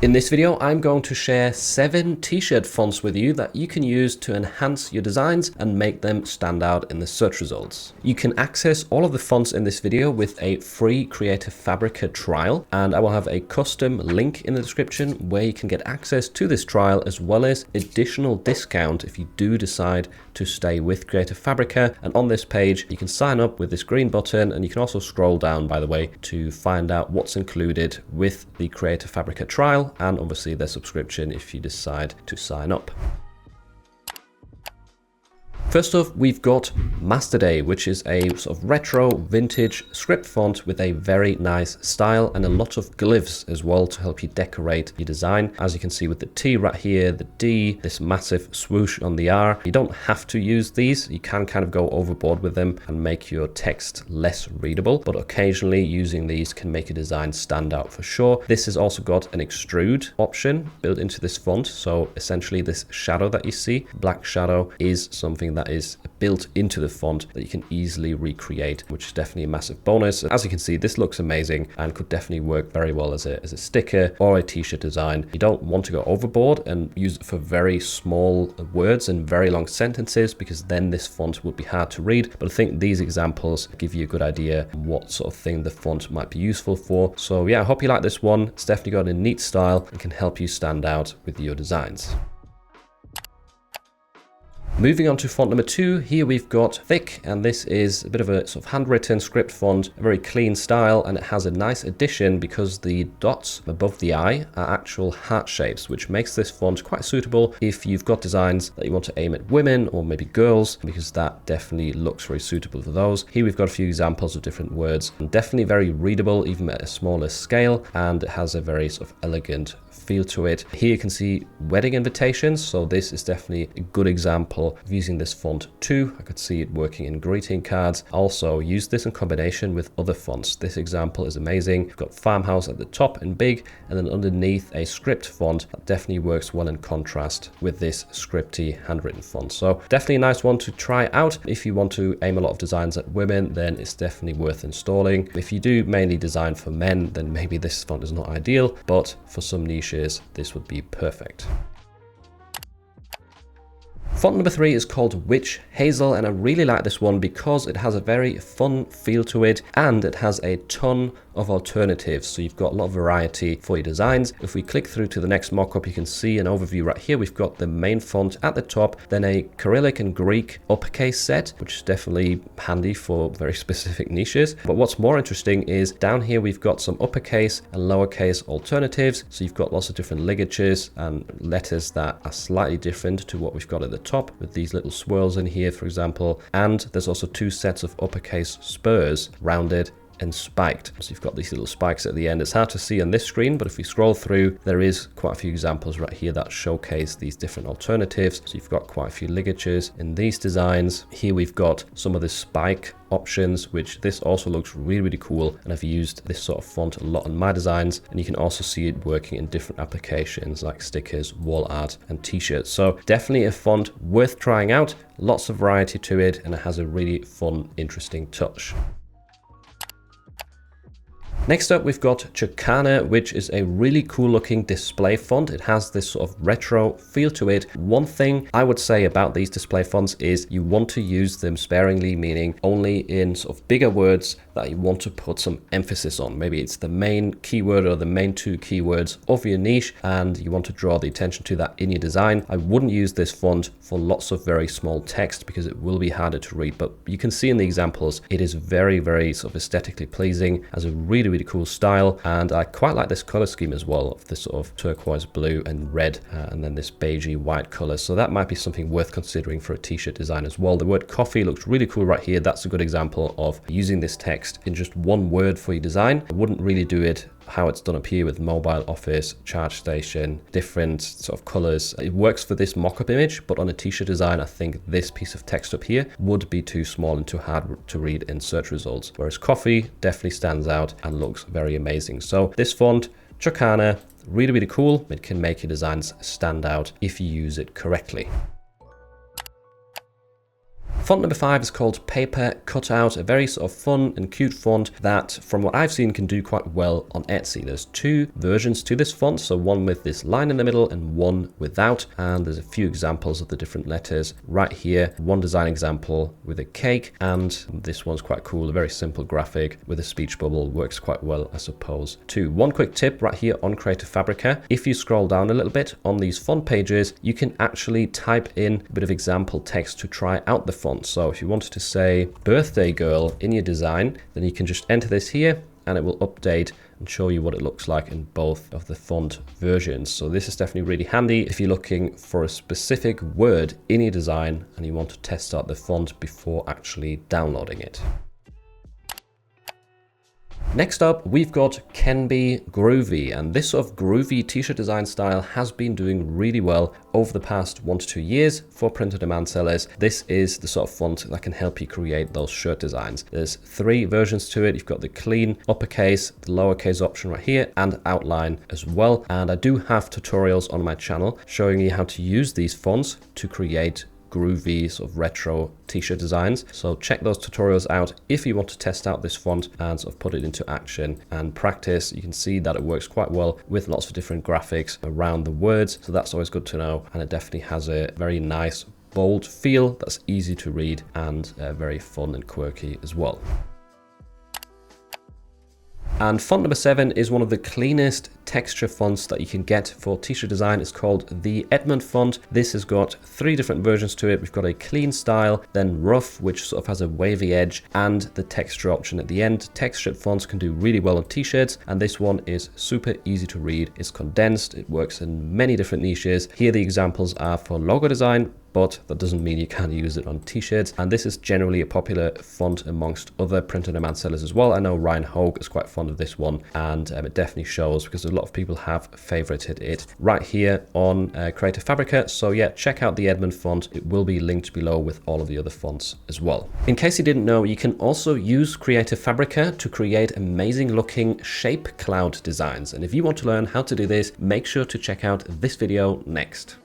In this video, I'm going to share 7 t-shirt fonts with you that you can use to enhance your designs and make them stand out in the search results. You can access all of the fonts in this video with a free Creative Fabrica trial, and I will have a custom link in the description where you can get access to this trial as well as additional discount if you do decide to stay with Creative Fabrica. And on this page, you can sign up with this green button, and you can also scroll down, by the way, to find out what's included with the Creative Fabrica trial and obviously their subscription if you decide to sign up. First off, we've got Masterday, which is a sort of retro vintage script font with a very nice style and a lot of glyphs as well to help you decorate your design. As you can see with the T right here, the D, this massive swoosh on the R. You don't have to use these. You can kind of go overboard with them and make your text less readable, but occasionally using these can make your design stand out for sure. This has also got an extrude option built into this font. So essentially this shadow that you see, black shadow, is something that is built into the font that you can easily recreate, which is definitely a massive bonus. As you can see, this looks amazing and could definitely work very well as a sticker or a t-shirt design. You don't want to go overboard and use it for very small words and very long sentences, because then this font would be hard to read. But I think these examples give you a good idea what sort of thing the font might be useful for. So yeah, I hope you like this one. It's definitely got a neat style and can help you stand out with your designs. Moving on to font number 2, here we've got Thick, and this is a bit of a sort of handwritten script font, a very clean style, and it has a nice addition because the dots above the eye are actual heart shapes, which makes this font quite suitable if you've got designs that you want to aim at women or maybe girls, because that definitely looks very suitable for those. Here we've got a few examples of different words, and definitely very readable even at a smaller scale, and it has a very sort of elegant feel to it. Here you can see wedding invitations, so this is definitely a good example of using this font too. I could see it working in greeting cards. Also use this in combination with other fonts. This example is amazing. You've got farmhouse at the top in big, and then underneath a script font that definitely works well in contrast with this scripty handwritten font. So definitely a nice one to try out. If you want to aim a lot of designs at women, then it's definitely worth installing. If you do mainly design for men, then maybe this font is not ideal, but for some niches this would be perfect. Font number 3 is called Witch Hazel, and I really like this one because it has a very fun feel to it and it has a ton of alternatives, so you've got a lot of variety for your designs. If we click through to the next mockup, you can see an overview right here. We've got the main font at the top, then a Cyrillic and Greek uppercase set, which is definitely handy for very specific niches. But what's more interesting is down here we've got some uppercase and lowercase alternatives, so you've got lots of different ligatures and letters that are slightly different to what we've got at the top, with these little swirls in here, for example. And there's also 2 sets of uppercase spurs, rounded and spiked. So you've got these little spikes at the end. It's hard to see on this screen, but if we scroll through, there is quite a few examples right here that showcase these different alternatives. So you've got quite a few ligatures in these designs. Here we've got some of the spike options, which this also looks really, really cool. And I've used this sort of font a lot on my designs, and you can also see it working in different applications like stickers, wall art, and t-shirts. So definitely a font worth trying out. Lots of variety to it, and it has a really fun, interesting touch. Next up, we've got Chicana, which is a really cool looking display font. It has this sort of retro feel to it. One thing I would say about these display fonts is you want to use them sparingly, meaning only in sort of bigger words that you want to put some emphasis on. Maybe it's the main keyword or the main 2 keywords of your niche, and you want to draw the attention to that in your design. I wouldn't use this font for lots of very small text because it will be harder to read, but you can see in the examples, it is very, very sort of aesthetically pleasing, has a really, really cool style, and I quite like this color scheme as well, of this sort of turquoise blue and red, and then this beigey white color. So that might be something worth considering for a t-shirt design as well. The word coffee looks really cool right here. That's a good example of using this text in just one word for your design. I wouldn't really do it how it's done up here with mobile office, charge station, different sort of colors. It works for this mock-up image, but on a t-shirt design, I think this piece of text up here would be too small and too hard to read in search results. Whereas coffee definitely stands out and looks very amazing. So this font, Chicana, really, really cool. It can make your designs stand out if you use it correctly. Font number 5 is called Paper Cutout, a very sort of fun and cute font that, from what I've seen, can do quite well on Etsy. There's 2 versions to this font, so one with this line in the middle and one without, and there's a few examples of the different letters right here. One design example with a cake, and this one's quite cool, a very simple graphic with a speech bubble, works quite well, I suppose, too. One quick tip right here on Creative Fabrica: if you scroll down a little bit on these font pages, you can actually type in a bit of example text to try out the font. So if you wanted to say birthday girl in your design, then you can just enter this here and it will update and show you what it looks like in both of the font versions. So this is definitely really handy if you're looking for a specific word in your design and you want to test out the font before actually downloading it. Next up, we've got Kenby Groovy, and this sort of groovy t-shirt design style has been doing really well over the past 1 to 2 years for print-on-demand sellers. This is the sort of font that can help you create those shirt designs. There's 3 versions to it. You've got the clean uppercase, the lowercase option right here, and outline as well. And I do have tutorials on my channel showing you how to use these fonts to create groovy sort of retro t-shirt designs. So check those tutorials out if you want to test out this font and sort of put it into action and practice. You can see that it works quite well with lots of different graphics around the words, so that's always good to know. And it definitely has a very nice bold feel that's easy to read and very fun and quirky as well. And font number 7 is one of the cleanest texture fonts that you can get for t-shirt design. It's called the Edmund font. This has got 3 different versions to it. We've got a clean style, then rough, which sort of has a wavy edge, and the texture option at the end. Textured fonts can do really well on t-shirts, and this one is super easy to read. It's condensed, it works in many different niches. Here the examples are for logo design, but that doesn't mean you can't use it on t-shirts. And this is generally a popular font amongst other print-on-demand sellers as well. I know Ryan Hogue is quite fond of this one, and it definitely shows because a lot of people have favorited it right here on Creative Fabrica. So yeah, check out the Edmund font. It will be linked below with all of the other fonts as well. In case you didn't know, you can also use Creative Fabrica to create amazing looking shape cloud designs. And if you want to learn how to do this, make sure to check out this video next.